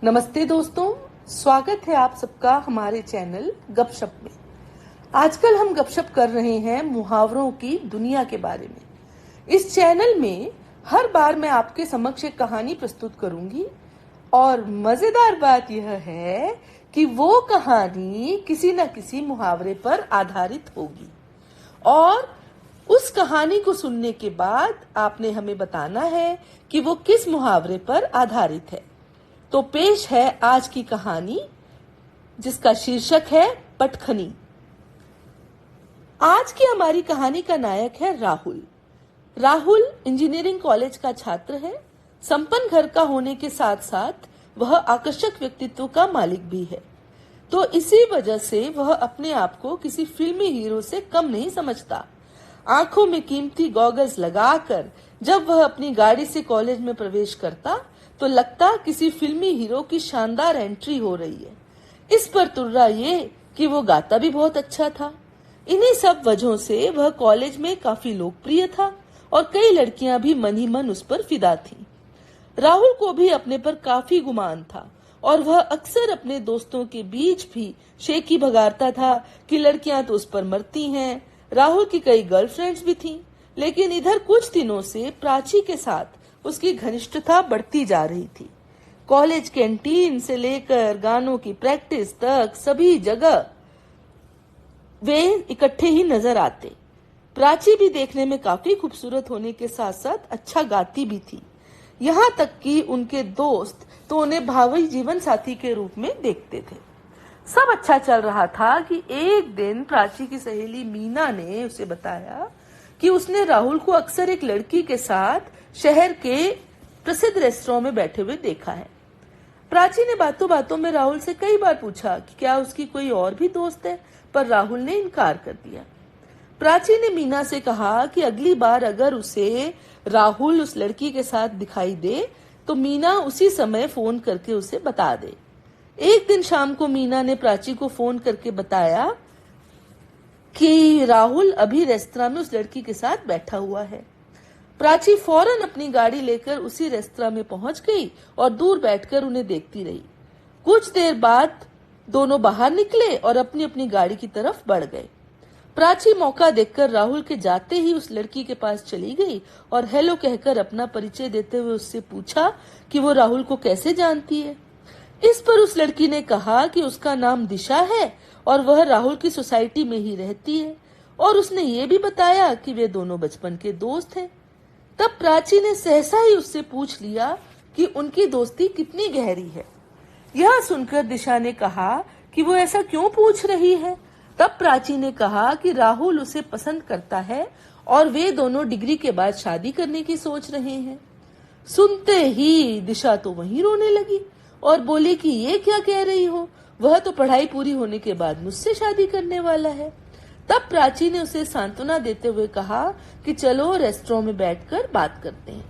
नमस्ते दोस्तों, स्वागत है आप सबका हमारे चैनल गपशप में। आजकल हम गपशप कर रहे हैं मुहावरों की दुनिया के बारे में। इस चैनल में हर बार मैं आपके समक्ष एक कहानी प्रस्तुत करूंगी और मजेदार बात यह है कि वो कहानी किसी न किसी मुहावरे पर आधारित होगी और उस कहानी को सुनने के बाद आपने हमें बताना है कि वो किस मुहावरे पर आधारित है। तो पेश है आज की कहानी, जिसका शीर्षक है पटखनी। आज की हमारी कहानी का नायक है राहुल। राहुल इंजीनियरिंग कॉलेज का छात्र है। संपन्न घर का होने के साथ साथ वह आकर्षक व्यक्तित्व का मालिक भी है, तो इसी वजह से वह अपने आप को किसी फिल्मी हीरो से कम नहीं समझता। आंखों में कीमती गॉगल्स लगाकर जब वह अपनी गाड़ी से कॉलेज में प्रवेश करता तो लगता किसी फिल्मी हीरो की शानदार एंट्री हो रही है। इस पर तुर्रा ये कि वो गाता भी बहुत अच्छा था। इन्हीं सब वजहों से वह कॉलेज में काफी लोकप्रिय था और कई लड़कियां भी मन ही मन उस पर फिदा थीं। राहुल को भी अपने पर काफी गुमान था और वह अक्सर अपने दोस्तों के बीच भी शेखी भगाता था कि लड़कियां तो उस पर मरती हैं। राहुल की कई गर्लफ्रेंड्स भी थीं, लेकिन इधर कुछ दिनों से प्राची के साथ उसकी घनिष्ठता बढ़ती जा रही थी। कॉलेज कैंटीन से लेकर गानों की प्रैक्टिस तक सभी जगह वे इकट्ठे ही नजर आते। प्राची भी देखने में काफी खूबसूरत होने के साथ साथ अच्छा गाती भी थी। यहाँ तक कि उनके दोस्त तो उन्हें भावी जीवन साथी के रूप में देखते थे। सब अच्छा चल रहा था कि एक दिन प्राची की सहेली मीना ने उसे बताया कि उसने राहुल को अक्सर एक लड़की के साथ शहर के प्रसिद्ध रेस्टोरेंट में बैठे हुए देखा है। प्राची ने बातों बातों में राहुल से कई बार पूछा कि क्या उसकी कोई और भी दोस्त है, पर राहुल ने इनकार कर दिया। प्राची ने मीना से कहा कि अगली बार अगर उसे राहुल उस लड़की के साथ दिखाई दे तो मीना उसी समय फोन करके उसे बता दे। एक दिन शाम को मीना ने प्राची को फोन करके बताया कि राहुल अभी रेस्तरां में उस लड़की के साथ बैठा हुआ है। प्राची फौरन अपनी गाड़ी लेकर उसी रेस्तरां में पहुंच गई और दूर बैठकर उन्हें देखती रही। कुछ देर बाद दोनों बाहर निकले और अपनी अपनी गाड़ी की तरफ बढ़ गए। प्राची मौका देखकर राहुल के जाते ही उस लड़की के पास चली गई और हेलो कहकर अपना परिचय देते हुए उससे पूछा कि वो राहुल को कैसे जानती है। इस पर उस लड़की ने कहा कि उसका नाम दिशा है और वह राहुल की सोसाइटी में ही रहती है, और उसने ये भी बताया कि वे दोनों बचपन के दोस्त हैं। तब प्राची ने सहसा ही उससे पूछ लिया कि उनकी दोस्ती कितनी गहरी है। यह सुनकर दिशा ने कहा कि वो ऐसा क्यों पूछ रही है। तब प्राची ने कहा कि राहुल उसे पसंद करता है और वे दोनों डिग्री के बाद शादी करने की सोच रहे हैं। सुनते ही दिशा तो वहीं रोने लगी और बोली कि ये क्या कह रही हो, वह तो पढ़ाई पूरी होने के बाद मुझसे शादी करने वाला है। तब प्राची ने उसे सांत्वना देते हुए कहा कि चलो रेस्टोरेंट में बैठकर बात करते हैं।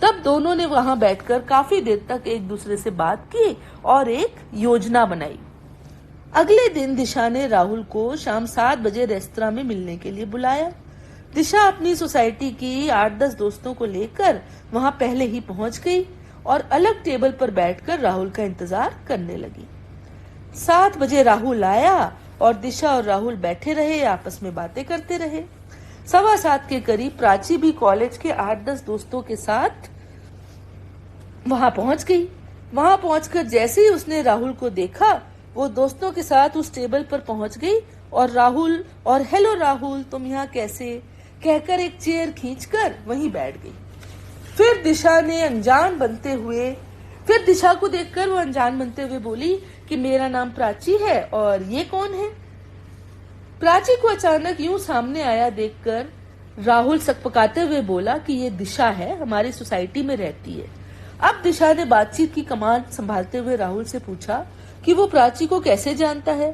तब दोनों ने वहां बैठकर काफी देर तक एक दूसरे से बात की और एक योजना बनाई। अगले दिन दिशा ने राहुल को शाम 7 बजे रेस्तरां में मिलने के लिए बुलाया। दिशा अपनी सोसाइटी की 8-10 दोस्तों को लेकर वहां पहले ही पहुंच गई और अलग टेबल पर बैठकर राहुल का इंतजार करने लगी। 7 बजे राहुल आया और दिशा और राहुल बैठे रहे, आपस में बातें करते रहे। 7:15 के करीब प्राची भी कॉलेज के 8-10 दोस्तों के साथ वहां पहुंच गई। वहां पहुंचकर जैसे ही उसने राहुल को देखा, वो दोस्तों के साथ उस टेबल पर पहुंच गई और राहुल और हेलो राहुल तुम यहाँ कैसे कहकर एक चेयर खींचकर वहीं बैठ गई। फिर दिशा को देखकर वो अनजान बनते हुए बोली कि मेरा नाम प्राची है और ये कौन है। प्राची को अचानक यूं सामने आया देखकर राहुल सकपकाते हुए बोला कि ये दिशा है, हमारी सोसाइटी में रहती है। अब दिशा ने बातचीत की कमान संभालते हुए राहुल से पूछा कि वो प्राची को कैसे जानता है।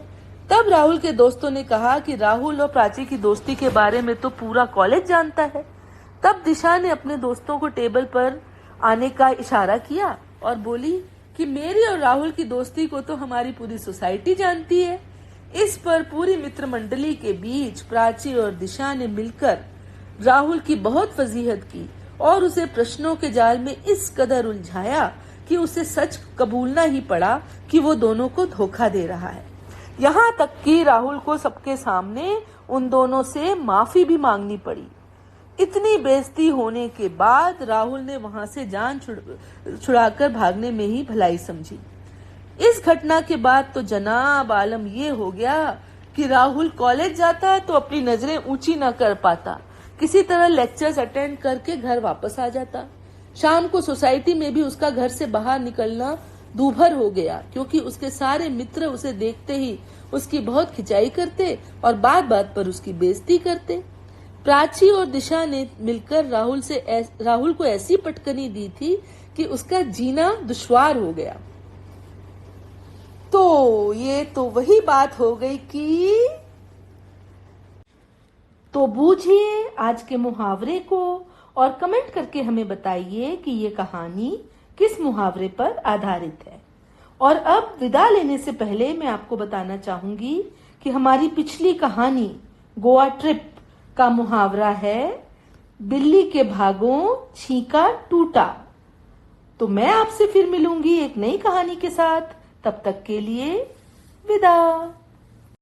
तब राहुल के दोस्तों ने कहा कि राहुल और प्राची की दोस्ती के बारे में तो पूरा कॉलेज जानता है। तब दिशा ने अपने दोस्तों को टेबल पर आने का इशारा किया और बोली कि मेरी और राहुल की दोस्ती को तो हमारी पूरी सोसाइटी जानती है। इस पर पूरी मित्र मंडली के बीच प्राची और दिशा ने मिलकर राहुल की बहुत फजीहत की और उसे प्रश्नों के जाल में इस कदर उलझाया कि उसे सच कबूलना ही पड़ा कि वो दोनों को धोखा दे रहा है। यहाँ तक कि राहुल को सबके सामने उन दोनों से माफी भी मांगनी पड़ी। इतनी बेइज्जती होने के बाद राहुल ने वहां से जान छुड़ाकर भागने में ही भलाई समझी। इस घटना के बाद तो जनाब आलम ये हो गया कि राहुल कॉलेज जाता तो अपनी नजरें ऊंची न कर पाता, किसी तरह लेक्चर्स अटेंड करके घर वापस आ जाता। शाम को सोसाइटी में भी उसका घर से बाहर निकलना दूभर हो गया, क्योंकि उसके सारे मित्र उसे देखते ही उसकी बहुत खिंचाई करते और बात बात पर उसकी बेइज्जती करते। प्राची और दिशा ने मिलकर राहुल को ऐसी पटकनी दी थी कि उसका जीना दुश्वार हो गया। तो ये तो वही बात हो गई कि तो बूझिए आज के मुहावरे को और कमेंट करके हमें बताइए कि ये कहानी किस मुहावरे पर आधारित है। और अब विदा लेने से पहले मैं आपको बताना चाहूंगी कि हमारी पिछली कहानी गोवा ट्रिप का मुहावरा है बिल्ली के भागों छींका टूटा। तो मैं आपसे फिर मिलूंगी एक नई कहानी के साथ। तब तक के लिए विदा।